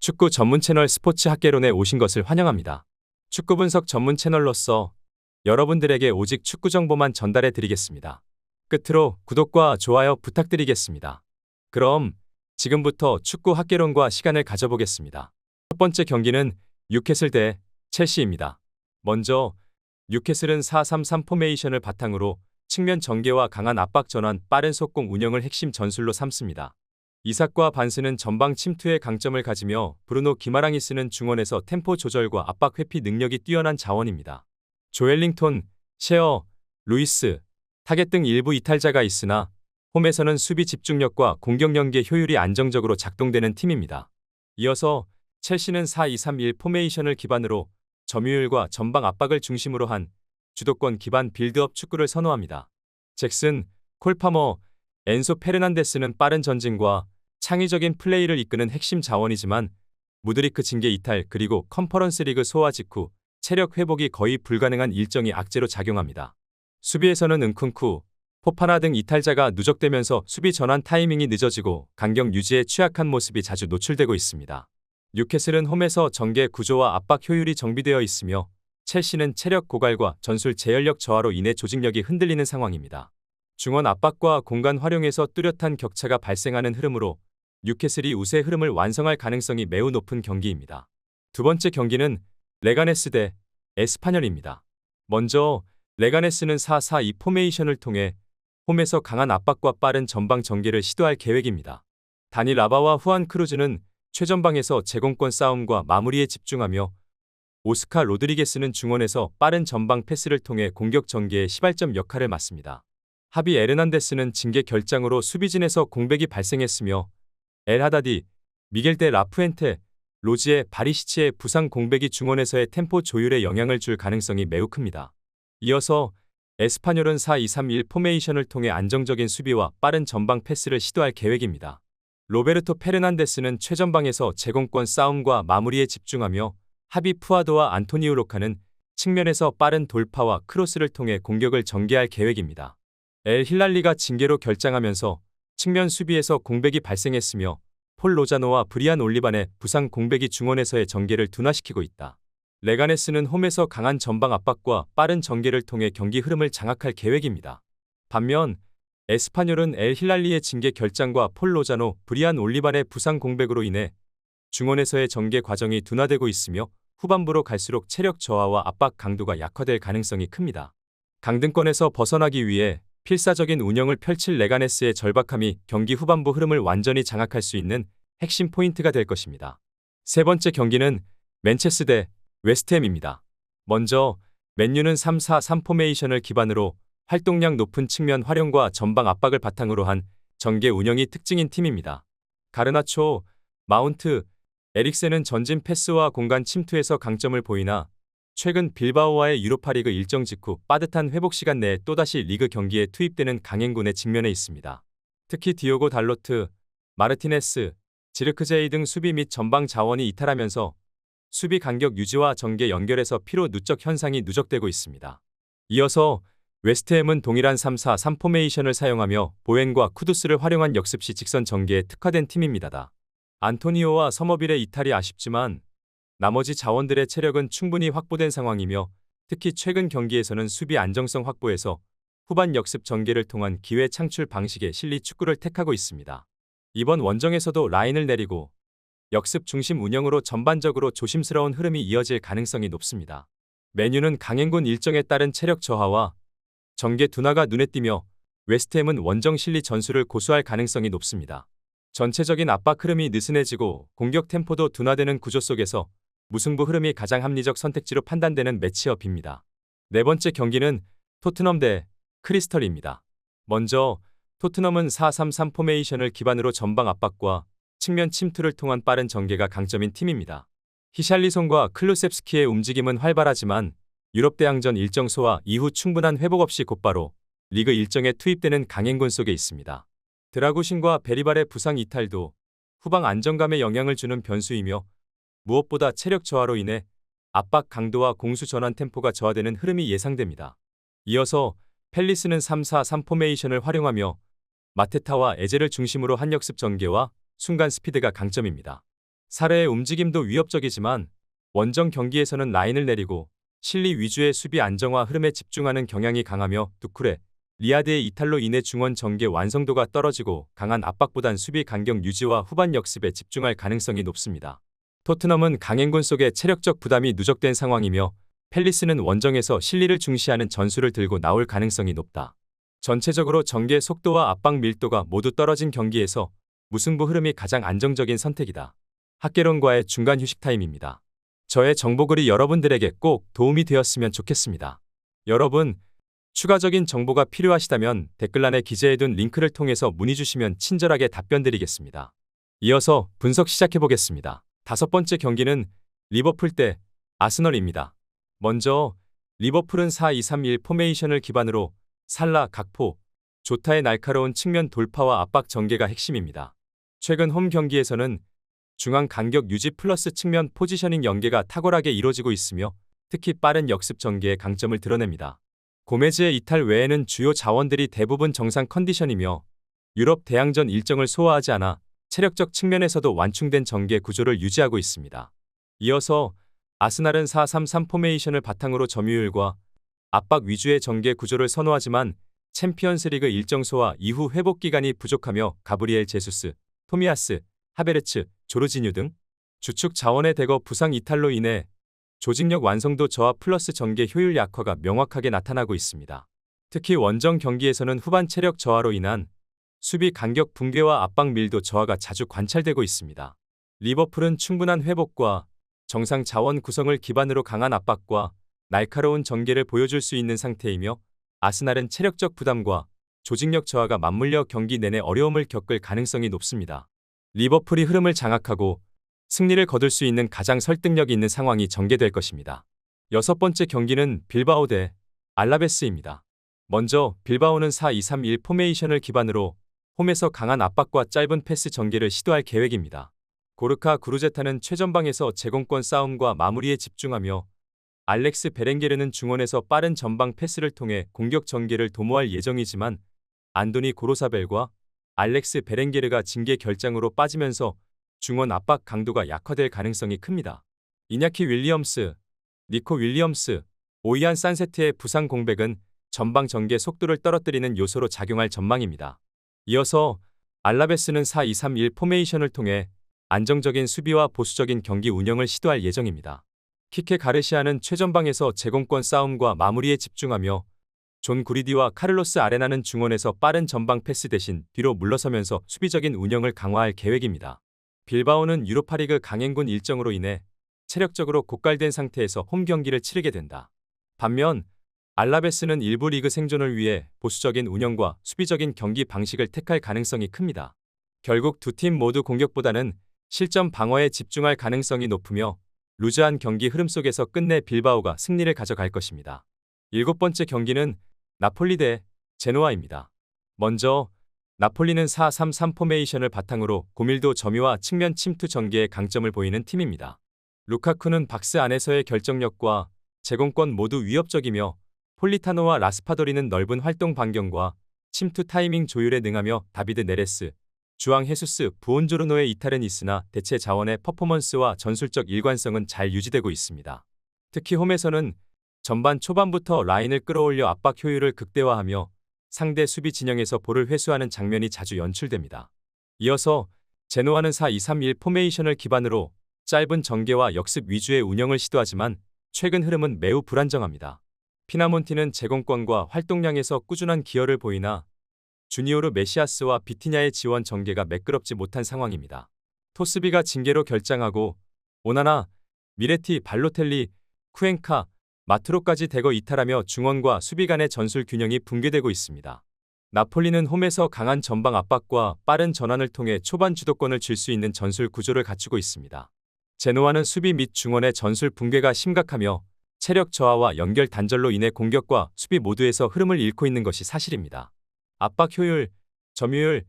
축구 전문 채널 스포츠 학개론에 오신 것을 환영합니다. 축구 분석 전문 채널로서 여러분들에게 오직 축구 정보만 전달해 드리겠습니다. 끝으로 구독과 좋아요 부탁드리겠습니다. 그럼 지금부터 축구 학개론과 시간을 가져보겠습니다. 첫 번째 경기는 뉴캐슬 대 첼시입니다. 먼저 뉴캐슬은 4-3-3 포메이션을 바탕으로 측면 전개와 강한 압박 전환, 빠른 속공 운영을 핵심 전술로 삼습니다. 이삭과 반스는 전방 침투의 강점을 가지며 브루노 기마랑이스는 중원에서 템포 조절과 압박 회피 능력이 뛰어난 자원입니다. 조엘링톤, 셰어, 루이스, 타겟 등 일부 이탈자가 있으나 홈에서는 수비 집중력과 공격 연계 효율이 안정적으로 작동되는 팀입니다. 이어서 첼시는 4-2-3-1 포메이션을 기반으로 점유율과 전방 압박을 중심으로 한 주도권 기반 빌드업 축구를 선호합니다. 잭슨, 콜파머, 엔소 페르난데스는 빠른 전진과 창의적인 플레이를 이끄는 핵심 자원이지만 무드리크 징계 이탈 그리고 컨퍼런스 리그 소화 직후 체력 회복이 거의 불가능한 일정이 악재로 작용합니다. 수비에서는 은쿤쿠, 포파나 등 이탈자가 누적되면서 수비 전환 타이밍이 늦어지고 간격 유지에 취약한 모습이 자주 노출되고 있습니다. 뉴캐슬은 홈에서 전개 구조와 압박 효율이 정비되어 있으며 첼시는 체력 고갈과 전술 제열력 저하로 인해 조직력이 흔들리는 상황입니다. 중원 압박과 공간 활용에서 뚜렷한 격차가 발생하는 흐름으로 뉴캐슬이 우세 흐름을 완성할 가능성이 매우 높은 경기입니다. 두 번째 경기는 레가네스 대 에스파뇰입니다. 먼저 레가네스는 4-4-2 포메이션을 통해 홈에서 강한 압박과 빠른 전방 전개를 시도할 계획입니다. 다니 라바와 후안 크루즈는 최전방에서 제공권 싸움과 마무리에 집중하며 오스카 로드리게스는 중원에서 빠른 전방 패스를 통해 공격 전개의 시발점 역할을 맡습니다. 하비 에르난데스는 징계 결장으로 수비진에서 공백이 발생했으며 엘 하다디, 미겔 데 라푸엔테, 로지에 바리시치의 부상 공백이 중원에서의 템포 조율에 영향을 줄 가능성이 매우 큽니다. 이어서 에스파뇰은 4-2-3-1 포메이션을 통해 안정적인 수비와 빠른 전방 패스를 시도할 계획입니다. 로베르토 페르난데스는 최전방에서 제공권 싸움과 마무리에 집중하며 하비 푸아도와 안토니우 로카는 측면에서 빠른 돌파와 크로스를 통해 공격을 전개할 계획입니다. 엘 힐랄리가 징계로 결장하면서 측면 수비에서 공백이 발생했으며 폴 로자노와 브리안 올리반의 부상 공백이 중원에서의 전개를 둔화시키고 있다. 레가네스는 홈에서 강한 전방 압박과 빠른 전개를 통해 경기 흐름을 장악할 계획입니다. 반면 에스파뇰은 엘 힐랄리의 징계 결장과 폴 로자노, 브리안 올리반의 부상 공백으로 인해 중원에서의 전개 과정이 둔화되고 있으며 후반부로 갈수록 체력 저하와 압박 강도가 약화될 가능성이 큽니다. 강등권에서 벗어나기 위해 필사적인 운영을 펼칠 레가네스의 절박함이 경기 후반부 흐름을 완전히 장악할 수 있는 핵심 포인트가 될 것입니다. 세 번째 경기는 맨체스 대 웨스트햄입니다. 먼저 맨유는 3-4-3 포메이션을 기반으로 활동량 높은 측면 활용과 전방 압박을 바탕으로 한 전개 운영이 특징인 팀입니다. 가르나초, 마운트, 에릭센은 전진 패스와 공간 침투에서 강점을 보이나 최근 빌바오와의 유로파리그 일정 직후 빠듯한 회복 시간 내에 또다시 리그 경기에 투입되는 강행군에 직면해 있습니다. 특히 디오고 달로트, 마르티네스, 지르크제이 등 수비 및 전방 자원이 이탈하면서 수비 간격 유지와 전개 연결에서 피로 누적 현상이 누적되고 있습니다. 이어서 웨스트햄은 동일한 3-4-3 포메이션을 사용하며 보웬과 쿠두스를 활용한 역습시 직선 전개에 특화된 팀입니다. 안토니오와 서머빌의 이탈이 아쉽지만 나머지 자원들의 체력은 충분히 확보된 상황이며 특히 최근 경기에서는 수비 안정성 확보에서 후반 역습 전개를 통한 기회 창출 방식의 실리 축구를 택하고 있습니다. 이번 원정에서도 라인을 내리고 역습 중심 운영으로 전반적으로 조심스러운 흐름이 이어질 가능성이 높습니다. 맨유는 강행군 일정에 따른 체력 저하와 전개 둔화가 눈에 띄며 웨스트햄은 원정 실리 전술을 고수할 가능성이 높습니다. 전체적인 압박 흐름이 느슨해지고 공격 템포도 둔화되는 구조 속에서 무승부 흐름이 가장 합리적 선택지로 판단되는 매치업입니다. 네 번째 경기는 토트넘 대 크리스털입니다. 먼저 토트넘은 4-3-3 포메이션을 기반으로 전방 압박과 측면 침투를 통한 빠른 전개가 강점인 팀입니다. 히샬리송과 클루셉스키의 움직임은 활발하지만 유럽 대항전 일정 소화 이후 충분한 회복 없이 곧바로 리그 일정에 투입되는 강행군 속에 있습니다. 드라구신과 베리발의 부상 이탈도 후방 안정감에 영향을 주는 변수이며 무엇보다 체력 저하로 인해 압박 강도와 공수 전환 템포가 저하되는 흐름이 예상됩니다. 이어서 펠리스는 3-4-3 포메이션을 활용하며 마테타와 에제를 중심으로 한 역습 전개와 순간 스피드가 강점입니다. 사레의 움직임도 위협적이지만 원정 경기에서는 라인을 내리고 실리 위주의 수비 안정화 흐름에 집중하는 경향이 강하며 두쿠레, 리아드의 이탈로 인해 중원 전개 완성도가 떨어지고 강한 압박보단 수비 간격 유지와 후반 역습에 집중할 가능성이 높습니다. 토트넘은 강행군 속에 체력적 부담이 누적된 상황이며 팰리스는 원정에서 실리를 중시하는 전술을 들고 나올 가능성이 높다. 전체적으로 전개 속도와 압박 밀도가 모두 떨어진 경기에서 무승부 흐름이 가장 안정적인 선택이다. 학개론과의 중간 휴식 타임입니다. 저의 정보글이 여러분들에게 꼭 도움이 되었으면 좋겠습니다. 여러분, 추가적인 정보가 필요하시다면 댓글란에 기재해둔 링크를 통해서 문의 주시면 친절하게 답변드리겠습니다. 이어서 분석 시작해보겠습니다. 다섯 번째 경기는 리버풀 대 아스널입니다. 먼저 리버풀은 4-2-3-1 포메이션을 기반으로 살라, 각포, 조타의 날카로운 측면 돌파와 압박 전개가 핵심입니다. 최근 홈 경기에서는 중앙 간격 유지 플러스 측면 포지셔닝 연계가 탁월하게 이뤄지고 있으며 특히 빠른 역습 전개의 강점을 드러냅니다. 고메즈의 이탈 외에는 주요 자원들이 대부분 정상 컨디션이며 유럽 대항전 일정을 소화하지 않아 체력적 측면에서도 완충된 전개 구조를 유지하고 있습니다. 이어서 아스날은 4-3-3 포메이션을 바탕으로 점유율과 압박 위주의 전개 구조를 선호하지만 챔피언스리그 일정 소화 이후 회복 기간이 부족하며 가브리엘 제수스, 토미아스, 하베르츠, 조르지뉴 등 주축 자원의 대거 부상 이탈로 인해 조직력 완성도 저하 플러스 전개 효율 약화가 명확하게 나타나고 있습니다. 특히 원정 경기에서는 후반 체력 저하로 인한 수비 간격 붕괴와 압박 밀도 저하가 자주 관찰되고 있습니다. 리버풀은 충분한 회복과 정상 자원 구성을 기반으로 강한 압박과 날카로운 전개를 보여줄 수 있는 상태이며 아스날은 체력적 부담과 조직력 저하가 맞물려 경기 내내 어려움을 겪을 가능성이 높습니다. 리버풀이 흐름을 장악하고 승리를 거둘 수 있는 가장 설득력 있는 상황이 전개될 것입니다. 여섯 번째 경기는 빌바오 대 알라베스입니다. 먼저 빌바오는 4-2-3-1 포메이션을 기반으로 홈에서 강한 압박과 짧은 패스 전개를 시도할 계획입니다. 고르카 구르제타는 최전방에서 제공권 싸움과 마무리에 집중하며 알렉스 베렌게르는 중원에서 빠른 전방 패스를 통해 공격 전개를 도모할 예정이지만 안도니 고로사벨과 알렉스 베렌게르가 징계 결장으로 빠지면서 중원 압박 강도가 약화될 가능성이 큽니다. 이냐키 윌리엄스, 니코 윌리엄스, 오이안 산세트의 부상 공백은 전방 전개 속도를 떨어뜨리는 요소로 작용할 전망입니다. 이어서 알라베스는 4-2-3-1 포메이션을 통해 안정적인 수비와 보수적인 경기 운영을 시도할 예정입니다. 키케 가르시아는 최전방에서 제공권 싸움과 마무리에 집중하며 존 구리디와 카를로스 아레나는 중원에서 빠른 전방 패스 대신 뒤로 물러서면서 수비적인 운영을 강화할 계획입니다. 빌바오는 유로파리그 강행군 일정으로 인해 체력적으로 고갈된 상태에서 홈 경기를 치르게 된다. 반면 알라베스는 일부 리그 생존을 위해 보수적인 운영과 수비적인 경기 방식을 택할 가능성이 큽니다. 결국 두 팀 모두 공격보다는 실점 방어에 집중할 가능성이 높으며 루즈한 경기 흐름 속에서 끝내 빌바오가 승리를 가져갈 것입니다. 일곱 번째 경기는 나폴리 대 제노아입니다. 먼저 나폴리는 4-3-3 포메이션을 바탕으로 고밀도 점유와 측면 침투 전개의 강점을 보이는 팀입니다. 루카쿠는 박스 안에서의 결정력과 제공권 모두 위협적이며 폴리타노와 라스파도리는 넓은 활동 반경과 침투 타이밍 조율에 능하며 다비드 네레스, 주앙 헤수스, 부온조르노의 이탈은 있으나 대체 자원의 퍼포먼스와 전술적 일관성은 잘 유지되고 있습니다. 특히 홈에서는 전반 초반부터 라인을 끌어올려 압박 효율을 극대화하며 상대 수비 진영에서 볼을 회수하는 장면이 자주 연출됩니다. 이어서 제노아는 4-2-3-1 포메이션을 기반으로 짧은 전개와 역습 위주의 운영을 시도하지만 최근 흐름은 매우 불안정합니다. 피나몬티는 제공권과 활동량에서 꾸준한 기여를 보이나 주니오르 메시아스와 비티냐의 지원 전개가 매끄럽지 못한 상황입니다. 토스비가 징계로 결장하고 오나나, 미레티, 발로텔리, 쿠엔카, 마트로까지 대거 이탈하며 중원과 수비 간의 전술 균형이 붕괴되고 있습니다. 나폴리는 홈에서 강한 전방 압박과 빠른 전환을 통해 초반 주도권을 쥘 수 있는 전술 구조를 갖추고 있습니다. 제노아는 수비 및 중원의 전술 붕괴가 심각하며 체력 저하와 연결 단절로 인해 공격과 수비 모두에서 흐름을 잃고 있는 것이 사실입니다. 압박 효율, 점유율,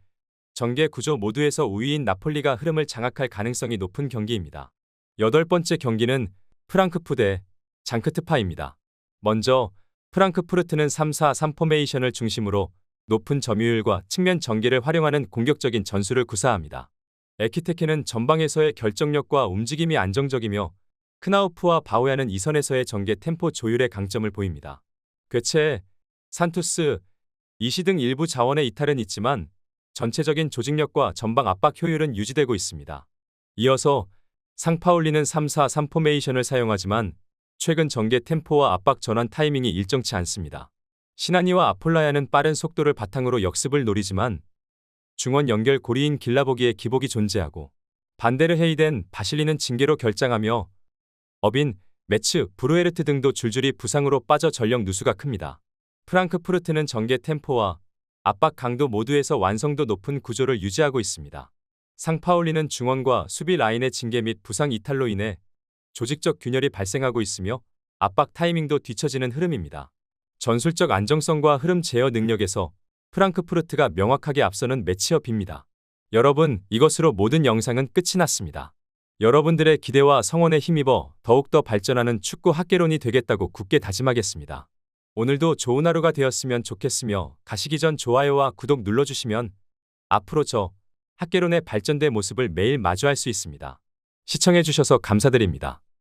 전개 구조 모두에서 우위인 나폴리가 흐름을 장악할 가능성이 높은 경기입니다. 여덟 번째 경기는 프랑크푸르트 대 장크트파입니다. 먼저 프랑크푸르트는 3-4-3 포메이션을 중심으로 높은 점유율과 측면 전개를 활용하는 공격적인 전술을 구사합니다. 에키테케는 전방에서의 결정력과 움직임이 안정적이며 크나우프와 바오야는 이선에서의 전개 템포 조율의 강점을 보입니다. 괴체, 산투스, 이시 등 일부 자원의 이탈은 있지만 전체적인 조직력과 전방 압박 효율은 유지되고 있습니다. 이어서 상파울리는 3-4-3 포메이션을 사용하지만 최근 전개 템포와 압박 전환 타이밍이 일정치 않습니다. 시나니와 아폴라야는 빠른 속도를 바탕으로 역습을 노리지만 중원 연결 고리인 길라보기에 기복이 존재하고 반데르 헤이덴, 바실리는 징계로 결장하며 어빈, 매츠, 브루에르트 등도 줄줄이 부상으로 빠져 전력 누수가 큽니다. 프랑크푸르트는 전개 템포와 압박 강도 모두에서 완성도 높은 구조를 유지하고 있습니다. 상파울리는 중원과 수비 라인의 징계 및 부상 이탈로 인해 조직적 균열이 발생하고 있으며 압박 타이밍도 뒤처지는 흐름입니다. 전술적 안정성과 흐름 제어 능력에서 프랑크푸르트가 명확하게 앞서는 매치업입니다. 여러분, 이것으로 모든 영상은 끝이 났습니다. 여러분들의 기대와 성원에 힘입어 더욱더 발전하는 축구 학개론이 되겠다고 굳게 다짐하겠습니다. 오늘도 좋은 하루가 되었으면 좋겠으며 가시기 전 좋아요와 구독 눌러주시면 앞으로 저 학개론의 발전된 모습을 매일 마주할 수 있습니다. 시청해주셔서 감사드립니다.